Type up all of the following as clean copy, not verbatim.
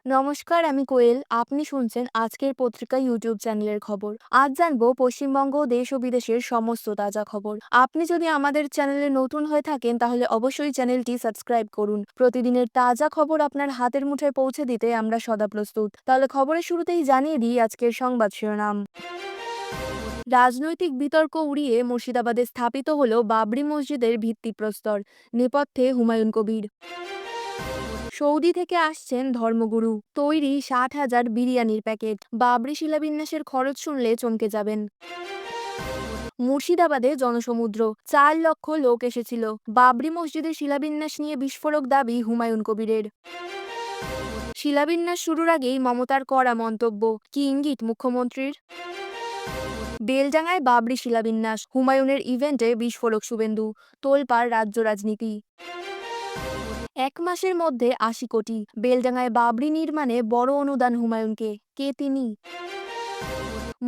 নমস্কার, আমি কোয়েল। আপনি শুনছেন আজকের পত্রিকা ইউটিউব চ্যানেলের খবর। আজ জানবো পশ্চিমবঙ্গ, দেশ ও বিদেশের সমস্ত তাজা খবর। আপনি যদি আমাদের চ্যানেলে নতুন হয়ে থাকেন তাহলে অবশ্যই চ্যানেলটি সাবস্ক্রাইব করুন। প্রতিদিনের তাজা খবর আপনার হাতের মুঠোয় পৌঁছে দিতে আমরা সদা প্রস্তুত। তাহলে খবরের শুরুতেই জানিয়ে দিই আজকের সংবাদ শিরোনাম। রাজনৈতিক বিতর্ক উড়িয়ে মুর্শিদাবাদে স্থাপিত হলো বাবরি মসজিদের ভিত্তিপ্রস্তর। নেপথ্যে হুমায়ুন কবির। সৌদি থেকে আসছেন ধর্মগুরু। তৈরি 60,000 বিরিয়ানির প্যাকেট। বাবরি শিলান্যাসের খরচ শুনলে চমকে যাবেন। মুর্শিদাবাদে জনসমুদ্র, 4 লক্ষ লোক এসেছিল। বাবরি মসজিদের শিলান্যাস নিয়ে বিস্ফোরক দাবি হুমায়ুন কবিরের। শিলান্যাস শুরুর আগেই মমতার কড়া মন্তব্য, কি ইঙ্গিত মুখ্যমন্ত্রীর। বেলডাঙায় বাবরি শিলান্যাস, হুমায়ুনের ইভেন্টে বিস্ফোরক শুভেন্দু। তোলপাড় রাজ্য রাজনীতি। 1 মাসের মধ্যে 80 কোটি। বেলডাঙায় বাবরি নির্মাণে বড় অনুদান হুমায়ুনকে। কে তিনি?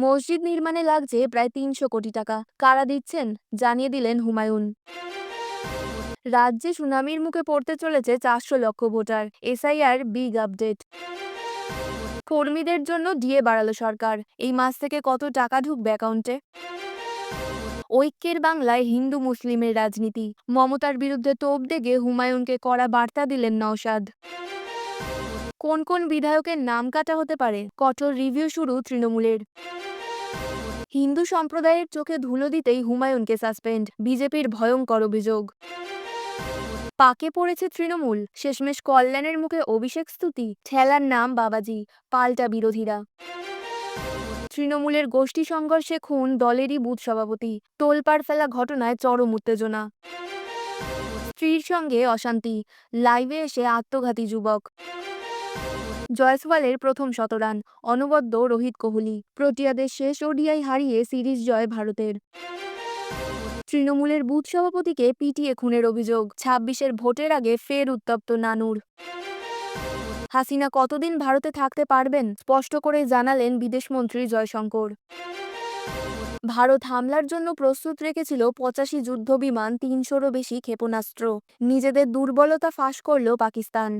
মসজিদ নির্মাণে লাগছে প্রায় 300 কোটি টাকা। কারা দিচ্ছেন জানিয়ে দিলেন হুমায়ুন। রাজ্যে সুনামির মুখে পড়তে চলেছে 400 লক্ষ ভোটার। SIR big update. কর্মীদের জন্য ডিএ বাড়ালো সরকার। এই মাস থেকে কত টাকা ঢুকবে অ্যাকাউন্টে? ঐক্যের বাংলায় হিন্দু মুসলিমের রাজনীতি। মমতার বিরুদ্ধে তোপ দেগে হুমায়ুনকে কড়া বার্তা দিলেন নওশাদ। কোন কোন বিধায়কের নাম কাটা হতে পারে? কঠোর রিভিউ শুরু তৃণমূলের। হিন্দু সম্প্রদায়ের চোখে ধুলো দিতেই হুমায়ুনকে সাসপেন্ড, বিজেপির ভয়ঙ্কর অভিযোগ। পাকে পড়েছে তৃণমূল, শেষমেশ কল্যাণের মুখে অভিষেক স্তুতি। ঠেলার নাম বাবাজি, পাল্টা বিরোধীরা। তৃণমূলের গোষ্ঠী সংঘর্ষে খুন দলেরই বুথ সভাপতি। তোলপাড় ফেলা ঘটনায় চরম উত্তেজনা। স্ত্রীর সঙ্গে অশান্তি, লাইভে এসে আত্মঘাতী যুবক। জয়সওয়ালের প্রথম শতরান, অনবদ্য রোহিত কোহলি। প্রোটিয়াদের শেষ ওডিআই হারিয়ে সিরিজ জয় ভারতের। তৃণমূলের বুথ সভাপতিকে পিটিয়ে খুনের অভিযোগ। 26-এর ভোটের আগে ফের উত্তপ্ত নানুর। হাসিনা কতদিন ভারতে থাকতে পারবেন স্পষ্ট করে জানালেন বিদেশমন্ত্রী জয়শঙ্কর। ভারত হামলার জন্য প্রস্তুত রেখেছিল 85 যুদ্ধবিমান, 300-রও বেশি ক্ষেপণাস্ত্র। নিজেদের দুর্বলতা ফাঁস করল পাকিস্তান।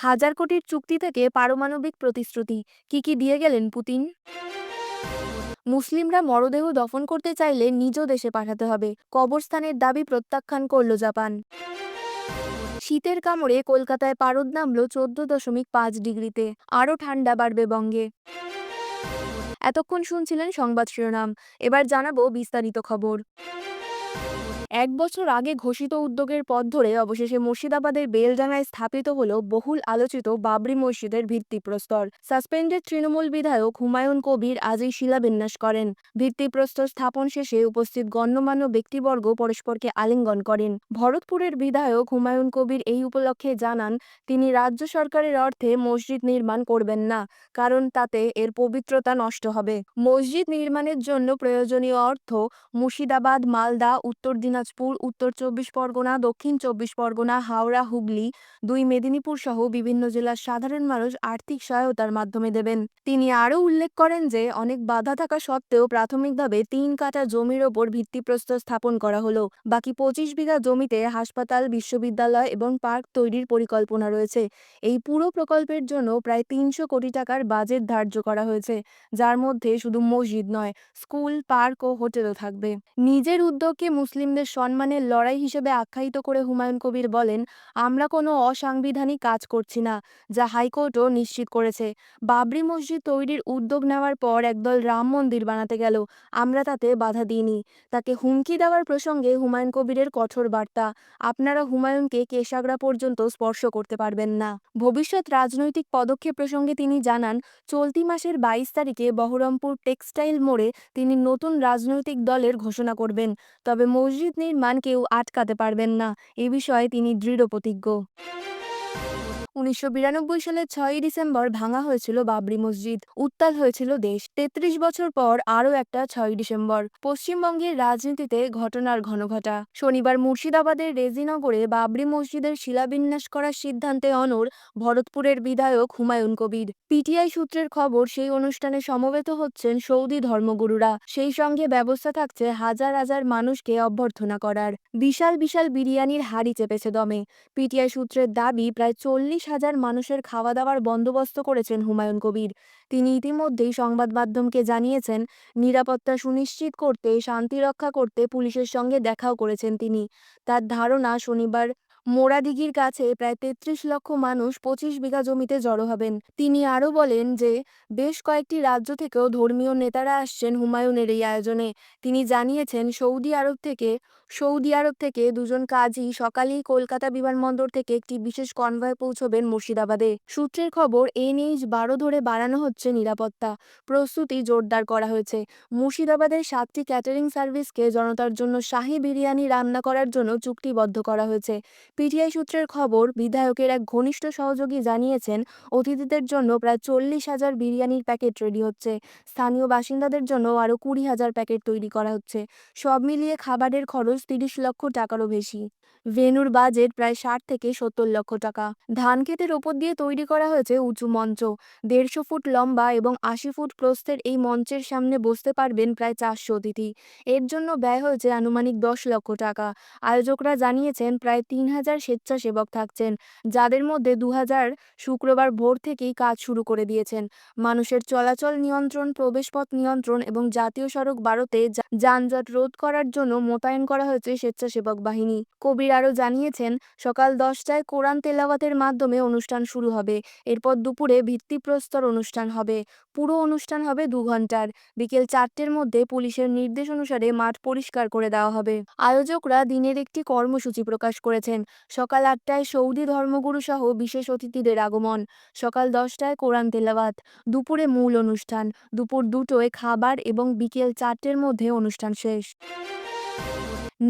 1000 কোটির চুক্তি থেকে পারমাণবিক প্রতিশ্রুতি, কি কি দিয়ে গেলেন পুতিন। মুসলিমরা মরদেহ দফন করতে চাইলে নিজ দেশে পাঠাতে হবে, কবরস্থানের দাবি প্রত্যাখ্যান করল জাপান। শীতের কামড়ে কলকাতায় পারদ নামল 14.5 ডিগ্রিতে। আরও ঠান্ডা বাড়বে বঙ্গে। এতক্ষণ শুনছিলেন সংবাদ শিরোনাম। এবার জানাবো বিস্তারিত খবর। 1 বছর আগে ঘোষিত উদ্যোগের পথ ধরে অবশেষে মুর্শিদাবাদের বেলডাঙায় স্থাপিত হল বহুল আলোচিত বাবরি মসজিদের ভিত্তিপ্রস্তর। সাসপেন্ডেড তৃণমূল বিধায়ক হুমায়ুন কবির আজই শিলান্যাস করেন। ভিত্তিপ্রস্তর স্থাপন শেষে উপস্থিত গণ্যমান্য ব্যক্তিবর্গ পরস্পরকে আলিঙ্গন করেন। ভরতপুরের বিধায়ক হুমায়ুন কবির এই উপলক্ষে জানান, তিনি রাজ্য সরকারের অর্থে মসজিদ নির্মাণ করবেন না, কারণ তাতে এর পবিত্রতা নষ্ট হবে। মসজিদ নির্মাণের জন্য প্রয়োজনীয় অর্থ মুর্শিদাবাদ, মালদা, উত্তর দিনাজপুর, উত্তর 24 পরগনা, দক্ষিণ 24 পরগনা, হাওড়া, হুগলি, 2 মেদিনীপুর সহ বিভিন্ন জেলার সাধারণ মানুষ আর্থিক সহায়তার মাধ্যমে দেবেন। তিনি আরও উল্লেখ করেন যে অনেক বাধা থাকা সত্ত্বেও প্রাথমিকভাবে 3 কাঠা জমির ওপর ভিত্তিপ্রস্তর স্থাপন করা হলো। বাকি 25 বিঘা জমিতে হাসপাতাল, বিশ্ববিদ্যালয় এবং পার্ক তৈরির পরিকল্পনা রয়েছে। এই পুরো প্রকল্পের জন্য প্রায় 300 কোটি টাকার বাজেট ধার্য করা হয়েছে, যার মধ্যে শুধু মসজিদ নয়, স্কুল, পার্ক ও হোটেলও থাকবে। নিজের উদ্যোগকে মুসলিমদের সম্মানের লড়াই হিসেবে আখ্যায়িত করে হুমায়ুন কবির বলেন, আমরা কোনো অসাংবিধানিক কাজ করছি না, যা হাইকোর্টও নিশ্চিত করেছে। বাবরি মসজিদ তৈরির উদ্যোগ নেওয়ার পর একদল রাম মন্দির বানাতে গেল, আমরা তাতে বাধা দিইনি। তাকে হুমকি দেওয়ার প্রসঙ্গে হুমায়ুন কবিরের কঠোর বার্তা, আপনারা হুমায়ুনকে কেশাগড়া পর্যন্ত স্পর্শ করতে পারবেন না। ভবিষ্যৎ রাজনৈতিক পদক্ষেপ প্রসঙ্গে তিনি জানান, চলতি মাসের 22 তারিখে বহরমপুর টেক্সটাইল মোড়ে তিনি নতুন রাজনৈতিক দলের ঘোষণা করবেন। তবে মসজিদ নির্মাণ কেউ আটকাতে পারবেন না, এ বিষয়ে তিনি দৃঢ় প্রতিজ্ঞ। 1992 সালের 6ই ডিসেম্বর ভাঙা হয়েছিল বাবরি মসজিদ। উত্তাল হয়েছিল দেশ। 33 বছর পর আরও একটা 6ই ডিসেম্বর। পশ্চিমবঙ্গের রাজনীতিতে ঘটনার ঘনঘটা। শনিবার মুর্শিদাবাদের রেজিনগরে বাবরি মসজিদের শিলান্যাস করার সিদ্ধান্তে অনড় ভরতপুরের বিধায়ক হুমায়ুন কবির। পিটিআই সূত্রের খবর, সেই অনুষ্ঠানে সমবেত হচ্ছেন সৌদি ধর্মগুরুরা। সেই সঙ্গে ব্যবস্থা থাকছে হাজার হাজার মানুষকে অভ্যর্থনা করার। বিশাল বিশাল বিরিয়ানির হাড়ি চেপেছে দমে। পিটিআই সূত্রের দাবি, প্রায় 40,000 মানুষের খাওয়া দাওয়ার বন্দোবস্ত করেছেন হুমায়ুন কবির। তিনি ইতিমধ্যেই সংবাদ মাধ্যমকে জানিয়েছেন, নিরাপত্তা সুনিশ্চিত করতে, শান্তি রক্ষা করতে পুলিশের সঙ্গে দেখাও করেছেন তিনি। তার ধারণা, শনিবার মোরাদিঘির কাছে প্রায় 33 লক্ষ মানুষ 25 বিঘা জমিতে জড়ো হবেন। তিনি আরও বলেন যে বেশ কয়েকটি রাজ্য থেকেও ধর্মীয় নেতারা আসছেন হুমায়ুনের এই আয়োজনে। তিনি জানিয়েছেন, সৌদি আরব থেকে দুজন কাজী সকালেই কলকাতা বিমানবন্দর থেকে একটি বিশেষ কনভয় পৌঁছবেন মুর্শিদাবাদে। সূত্রের খবর, NH-12 ধরে বাড়ানো হচ্ছে নিরাপত্তা, প্রস্তুতি জোরদার করা হয়েছে। মুর্শিদাবাদের 7টি ক্যাটারিং সার্ভিসকে জনতার জন্য শাহী বিরিয়ানি রান্না করার জন্য চুক্তিবদ্ধ করা হয়েছে। পিটিআই সূত্রের খবর, বিধায়কের এক ঘনিষ্ঠ সহযোগী জানিয়েছেন, অতিথিদের জন্য প্রায় 40,000 বিরিয়ানির প্যাকেট রেডি হচ্ছে। স্থানীয় বাসিন্দাদের জন্য আরও 20,000 প্যাকেট তৈরি করা হচ্ছে। সব মিলিয়ে খাবারের খরচ 30 লক্ষ টাকারও বেশি। ভেন্যুর বাজেট প্রায় 60 থেকে 70 লক্ষ টাকা। ধানক্ষেতের ওপর দিয়ে তৈরি করা হয়েছে উঁচু মঞ্চ। 150 ফুট লম্বা এবং 80 ফুট প্রস্থের এই মঞ্চের সামনে বসতে পারবেন প্রায় 400 অতিথি। এর জন্য ব্যয় হয়েছে আনুমানিক 10 লক্ষ টাকা। আয়োজকরা জানিয়েছেন, প্রায় 3,000 স্বেচ্ছাসেবক থাকছেন, যাদের মধ্যে 2,000 শুক্রবার ভোর থেকেই কাজ শুরু করে দিয়েছেন। মানুষের চলাচল নিয়ন্ত্রণ, প্রবেশপথ নিয়ন্ত্রণ এবং জাতীয় সড়ক 12-তে যানজট রোধ করার জন্য মোতায়েন করা হয়েছে স্বেচ্ছাসেবক বাহিনী। কবির আরও জানিয়েছেন, সকাল 10টায় কোরআন তেলাওয়াতের মাধ্যমে অনুষ্ঠান শুরু হবে। এরপর দুপুরে ভিত্তিপ্রস্তর অনুষ্ঠান হবে। পুরো অনুষ্ঠান হবে 2 ঘন্টার। বিকেল 4টের মধ্যে পুলিশের নির্দেশ অনুসারে মাঠ পরিষ্কার করে দেওয়া হবে। আয়োজকরা দিনের একটি কর্মসূচি প্রকাশ করেছেন। সকাল 8টায় সৌদি ধর্মগুরু সহ বিশেষ অতিথিদের আগমন। সকাল 10টায় কোরআন তেলাওয়াত। দুপুরে মূল অনুষ্ঠান। দুপুর 2টোয় খাবার এবং বিকেল 4টের মধ্যে অনুষ্ঠান শেষ।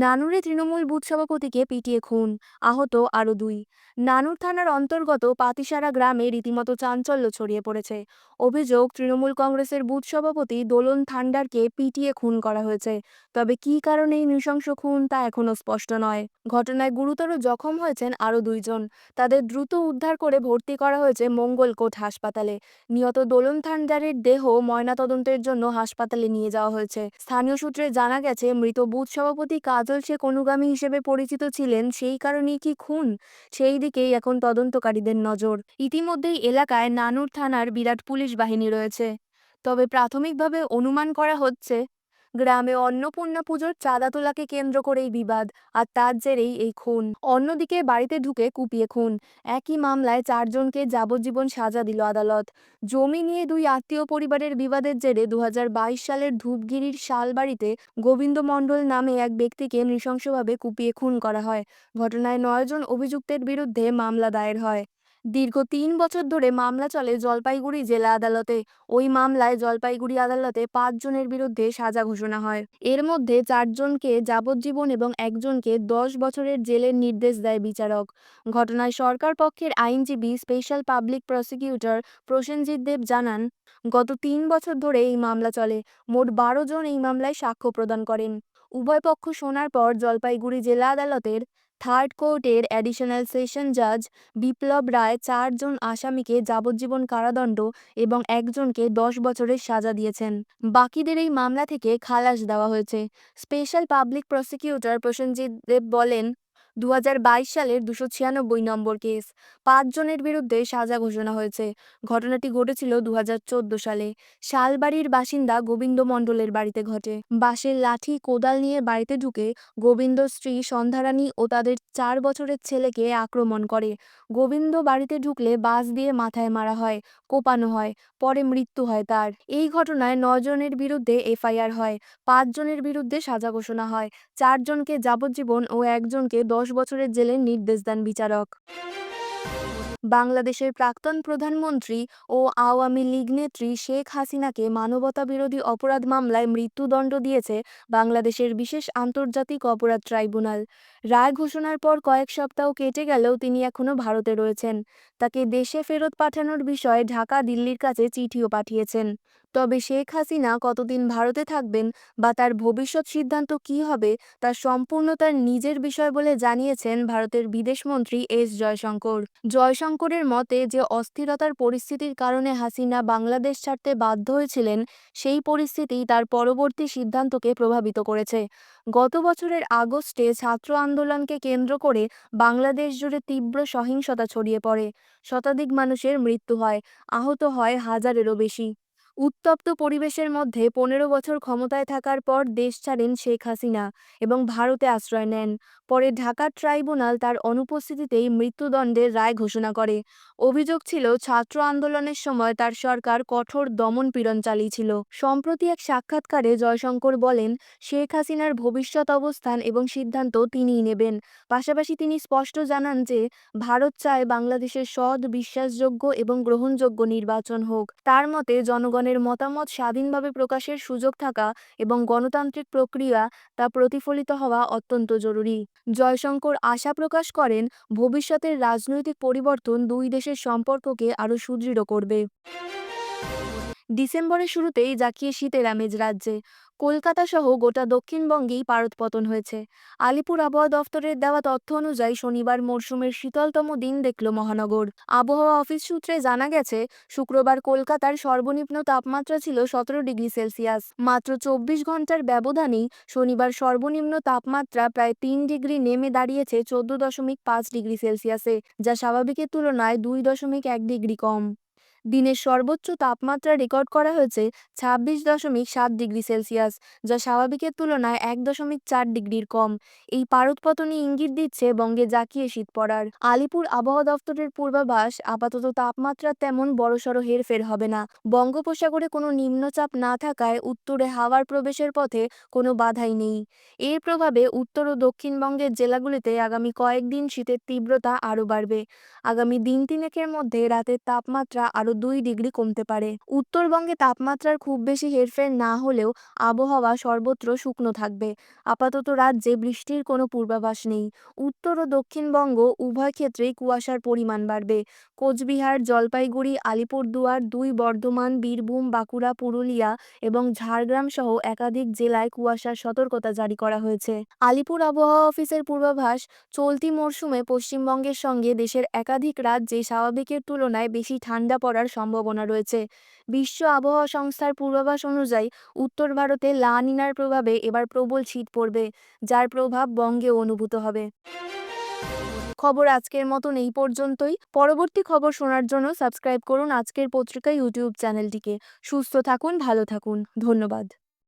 নানুরে তৃণমূল বুথ সভাপতিকে পিটিয়ে খুন, আহত আরও 2। নানুর থানার অন্তর্গত পাতিসারা গ্রামে রীতিমতো চাঞ্চল্য ছড়িয়ে পড়েছে। অভিযোগ, তৃণমূল কংগ্রেসের বুথ সভাপতি দোলন থান্ডারকে পিটিয়ে খুন করা হয়েছে। তবে কী কারণে এই নৃশংস খুন তা এখনও স্পষ্ট নয়। ঘটনায় গুরুতর জখম হয়েছেন আরও 2 জন। তাদের দ্রুত উদ্ধার করে ভর্তি করা হয়েছে মঙ্গলকোট হাসপাতালে। নিহত দোলন থান্ডারের দেহ ময়নাতদন্তের জন্য হাসপাতালে নিয়ে যাওয়া হয়েছে। স্থানীয় সূত্রে জানা গেছে, মৃত বুথ সভাপতি কাজল শেখ অনুগামী হিসেবে পরিচিত ছিলেন, সেই কারণেই কি খুন, সেই দিকেই এখন তদন্তকারীদের নজর। ইতিমধ্যেই এলাকায় নানুর থানার বিরাট পুলিশ বাহিনী রয়েছে। তবে প্রাথমিকভাবে অনুমান করা হচ্ছে, গ্রামে অন্নপূর্ণা পুজোর চাঁদা তোলাকে কেন্দ্র করেই বিবাদ, আর তার জেরেই এই খুন। অন্যদিকে বাড়িতে ঢুকে কুপিয়ে খুন। একই মামলায় 4 জনকে যাবজ্জীবন সাজা দিল আদালত। জমি নিয়ে 2 আত্মীয় পরিবারের বিবাদের জেরে 2022 সালের ধূপগিরির শালবাড়িতে গোবিন্দ মণ্ডল নামে এক ব্যক্তিকে নৃশংসভাবে কুপিয়ে খুন করা হয়। ঘটনায় 9 জন অভিযুক্তের বিরুদ্ধে মামলা দায়ের হয়। দীর্ঘ 3 বছর ধরে মামলা চলে জলপাইগুড়ি জেলা আদালতে। ওই মামলায় জলপাইগুড়ি আদালতে 5 জনের বিরুদ্ধে সাজা ঘোষণা হয়। এর মধ্যে 4 জনকে যাবজ্জীবন এবং একজনকে 10 বছরের জেলের নির্দেশ দেয় বিচারক। ঘটনায় সরকার পক্ষের আইনজীবী স্পেশাল পাবলিক প্রসিকিউটর প্রসেনজিৎ দেব জানান, গত 3 বছর ধরে এই মামলা চলে। মোট 12 জন এই মামলায় সাক্ষ্য প্রদান করেন। উভয় পক্ষ শোনার পর জলপাইগুড়ি জেলা আদালতের 3rd কোর্টের অ্যাডিশনাল সেশন জাজ বিপ্লব রায় 4 জন আসামিকে যাবজ্জীবন কারাদণ্ড এবং একজনকে 10 বছরের সাজা দিয়েছেন। বাকিদের এই মামলা থেকে খালাস দেওয়া হয়েছে। স্পেশাল পাবলিক প্রসিকিউটর প্রসেনজিৎ দেব বলেন, 2022 সালের 296 নম্বর কেস। 5 জনের বিরুদ্ধে সাজা ঘোষণা হয়েছে। ঘটনাটি ঘটেছিল 2014 সালে। শালবাড়ির বাসিন্দা গোবিন্দ মণ্ডলের বাড়িতে ঘটে। বাঁশের লাঠি, কোদাল নিয়ে বাড়িতে ঢুকে গোবিন্দ স্ত্রী সন্ধ্যারানী ও তাদের 4 বছরের ছেলেকে আক্রমণ করে। গোবিন্দ বাড়িতে ঢুকলে বাঁশ দিয়ে মাথায় মারা হয়, কোপানো হয়, পরে মৃত্যু হয় তার। এই ঘটনায় 9 জনের বিরুদ্ধে এফআইআর হয়। 5 জনের বিরুদ্ধে সাজা ঘোষণা হয়। 4 জনকে যাবজ্জীবন ও একজনকে 10 বছরের জেলের নির্দেশ দেন বিচারক। বাংলাদেশের প্রাক্তন প্রধানমন্ত্রী ও আওয়ামী লীগ নেত্রী শেখ হাসিনাকে মানবতাবিরোধী অপরাধ মামলায় মৃত্যুদণ্ড দিয়েছে বাংলাদেশের বিশেষ আন্তর্জাতিক অপরাধ ট্রাইব্যুনাল। রায় ঘোষণার পর কয়েক সপ্তাহ কেটে গেলেও তিনি এখনও ভারতে রয়েছেন। তাকে দেশে ফেরত পাঠানোর বিষয়ে ঢাকা দিল্লির কাছে চিঠিও পাঠিয়েছেন। তবে শেখ হাসিনা কতদিন ভারতে থাকবেন বা তার ভবিষ্যৎ সিদ্ধান্ত কী হবে তা সম্পূর্ণ তার নিজের বিষয় বলে জানিয়েছেন ভারতের বিদেশমন্ত্রী এস জয়শঙ্কর। জয়শঙ্করের মতে, যে অস্থিরতার পরিস্থিতির কারণে হাসিনা বাংলাদেশ ছাড়তে বাধ্য হয়েছিলেন, সেই পরিস্থিতি তার পরবর্তী সিদ্ধান্তকে প্রভাবিত করেছে। গত বছরের আগস্টে ছাত্র আন্দোলনকে কেন্দ্র করে বাংলাদেশ জুড়ে তীব্র সহিংসতা ছড়িয়ে পড়ে। শতাধিক মানুষের মৃত্যু হয়, আহত হয় হাজারেরও বেশি। উত্তপ্ত পরিবেশের মধ্যে ১৫ বছর ক্ষমতায় থাকার পর দেশ ছাড়েন শেখ হাসিনা এবং ভারতে আশ্রয় নেন। পরে ঢাকা ট্রাইব্যুনাল তার অনুপস্থিতিতেই মৃত্যুদণ্ডের রায় ঘোষণা করে। অভিযোগ ছিল, ছাত্র আন্দোলনের সময় তার সরকার কঠোর দমন-পীড়ন চালিয়েছিল। সম্প্রতি এক সাক্ষাৎকারে জয়শঙ্কর বলেন, শেখ হাসিনার ভবিষ্যৎ অবস্থান এবং সিদ্ধান্ত তিনিই নেবেন। পাশাপাশি তিনি স্পষ্ট জানান যে ভারত চায় বাংলাদেশের সৎ, বিশ্বাসযোগ্য এবং গ্রহণযোগ্য নির্বাচন হোক। তার মতে, জনগণের মতামত স্বাধীনভাবে প্রকাশের সুযোগ থাকা এবং গণতান্ত্রিক প্রক্রিয়া তা প্রতিফলিত হওয়া অত্যন্ত জরুরি। জয়শঙ্কর আশা প্রকাশ করেন, ভবিষ্যতের রাজনৈতিক পরিবর্তন দুই দেশের সম্পর্ককে আরও সুদৃঢ় করবে। ডিসেম্বরের শুরুতেই জাঁকিয়ে শীতের আমেজ রাজ্যে। কলকাতা সহ গোটা দক্ষিণবঙ্গেই পারদপতন হয়েছে। আলিপুর আবহাওয়া দফতরের দেওয়া তথ্য অনুযায়ী শনিবার মরশুমের শীতলতম দিন দেখল মহানগর। আবহাওয়া অফিস সূত্রে জানা গেছে, শুক্রবার কলকাতার সর্বনিম্ন তাপমাত্রা ছিল ১৭ ডিগ্রি সেলসিয়াস। মাত্র ২৪ ঘন্টার ব্যবধানেই শনিবার সর্বনিম্ন তাপমাত্রা প্রায় ৩ ডিগ্রি নেমে দাঁড়িয়েছে ১৪.৫ ডিগ্রি সেলসিয়াসে, যা স্বাভাবিকের তুলনায় ২.১ ডিগ্রি কম। দিনের সর্বোচ্চ তাপমাত্রা রেকর্ড করা হয়েছে ২৬.৭ ডিগ্রি সেলসিয়াস, যা স্বাভাবিকের তুলনায় ১.৪ ডিগ্রির কম। এই পারদপতনই ইঙ্গিত দিচ্ছে বঙ্গে জাঁকিয়ে শীত পড়ার। আলিপুর আবহাওয়া দফতরের পূর্বাভাস, আপাতত তাপমাত্রার তেমন বড়সড় হেরফের হবে না। বঙ্গোপসাগরে কোনো নিম্নচাপ না থাকায় উত্তরে হাওয়ার প্রবেশের পথে কোনো বাধাই নেই। এর প্রভাবে উত্তর ও দক্ষিণবঙ্গের জেলাগুলিতে আগামী কয়েকদিন শীতের তীব্রতা আরও বাড়বে। আগামী দিন তিনেকের মধ্যে রাতের তাপমাত্রা আরও ২ ডিগ্রি কমতে পারে। উত্তরবঙ্গে তাপমাত্রার খুব বেশি হেরফের না হলেও আবহাওয়া সর্বত্র শুকনো থাকবে। আপাতত রাজ্যে বৃষ্টির কোনো পূর্বাভাস নেই। উত্তর ও দক্ষিণবঙ্গ উভয় ক্ষেত্রেই কুয়াশার পরিমাণ বাড়বে। কোচবিহার, জলপাইগুড়ি, আলিপুরদুয়ার, বর্ধমান, বীরভূম, বাঁকুড়া, পুরুলিয়া এবং ঝাড়গ্রাম সহ একাধিক জেলায় কুয়াশার সতর্কতা জারি করা হয়েছে। আলিপুর আবহাওয়া অফিসের পূর্বাভাস, চলতি মরশুমে পশ্চিমবঙ্গের সঙ্গে দেশের একাধিক রাজ্যে স্বাভাবিকের তুলনায় বেশি ঠান্ডা পড়ার সম্ভাবনা রয়েছে। বিশ্ব আবহাওয়া সংস্থার পূর্বাভাস অনুযায়ী উত্তর ভারতে লা নিনার প্রভাবে এবার প্রবল শীত পড়বে, যার প্রভাব বঙ্গেও অনুভূত হবে। খবর আজকের মতন এই পর্যন্তই। পরবর্তী খবর শোনার জন্য সাবস্ক্রাইব করুন আজকের পত্রিকা ইউটিউব চ্যানেলটিকে। সুস্থ থাকুন, ভালো থাকুন। ধন্যবাদ।